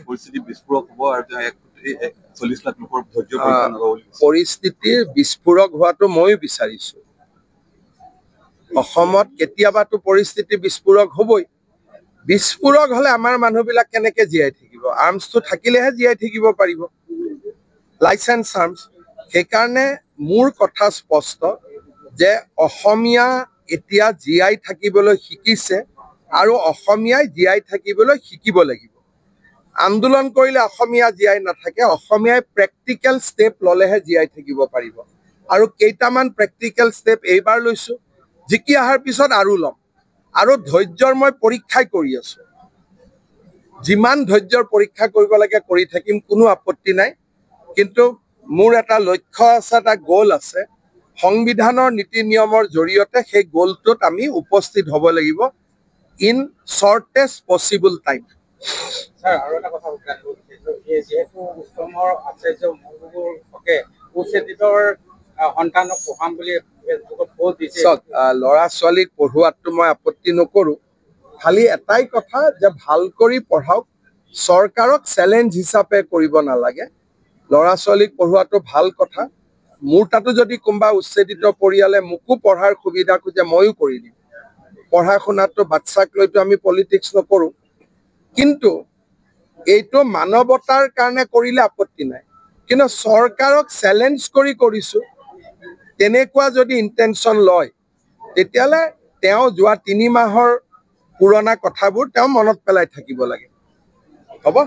পৰিস্থিতি বিস্ফোৰক হ'ব আৰু 40 লাখ লোকৰ ধৈৰ্য পৰীক্ষা নল'ব বুলি পৰিস্থিতিৰ বিস্ফোৰক হোৱাটো ময়ো বিচাৰিছো অসমত কেতিয়াবাতো পৰিস্থিতি বিস্ফোৰক হ'বই বিস্ফোৰক হলে আমাৰ মানুহবিলাক কেনেকে জীয়াই থাকিব আৰ্মছটো থাকিলেহে জীয়াই থাকিব পাৰিব লাইসেন্স আৰ্মছ সেইকাৰণে মোৰ কথা স্পষ্ট যে অসমীয়া এতিয়া জীয়াই থাকিবলৈ শিকিছে আৰু অসমীয়াই জীয়াই থাকিবলৈ শিকিব লাগিব আন্দোলন কৰিলে অসমীয়া জীয়াই নাথাকে অসমীয়াই প্ৰেক্টিকেল ষ্টেপ ললেহে জীয়াই থাকিব পাৰিব আৰু কেইটামান প্ৰেক্টিকেল ষ্টেপ এইবাৰ লৈছো জিকি অহাৰ পিছত আৰু ল'ম আৰু ধৈৰ্যৰ মই পৰীক্ষাই কৰি আছো যিমান ধৈৰ্যৰ পৰীক্ষা কৰিব লাগে কৰি থাকিম কোনো আপত্তি নাই কিন্তু মোৰ এটা লক্ষ্য আছে এটা গোল আছে সংবিধানৰ নীতি নিয়মৰ জৰিয়তে সেই গোলটোত আমি উপস্থিত হ'ব লাগিব ইন শৰ্টেষ্ট পসিবল টাইম স্যাৰ আৰু এটা কথা উত্থাপন এই যেহেতু উত্তমৰ আচাৰ্য মহবুবুৰ হকে উচ্ছেদিতৰ সন্তানক পঢ়াম বুলি ফেচবুকত পোষ্ট দিছে ল'ৰা ছোৱালীক পঢ়োৱাটো মই আপত্তি নকৰো খালি এটাই কথা যে ভাল কৰি পঢ়াওক চৰকাৰক চ্যালেঞ্জ হিচাপে কৰিব নালাগে ল'ৰা ছোৱালীক পঢ়োৱাটো ভাল কথা মোৰ তাতো যদি কোনোবা উচ্ছেদিত পৰিয়ালে মোকো পঢ়াৰ সুবিধা খোজে ময়ো কৰি দিম পঢ়া শুনাটো বাচ্চাক লৈতো আমি পলিটিক্স নকৰো কিন্তু এইটো মানৱতাৰ কাৰণে কৰিলে আপত্তি নাই কিন্তু চৰকাৰক চ্যালেঞ্জ কৰি কৰিছো তেনেকুৱা যদি ইন্টেনশন লয় তেতিয়ালে তেওঁ যোৱা 3 মাহৰ পুৰণা কথাবোৰ তেওঁ মনত পেলাই থাকিব লাগে হ'ব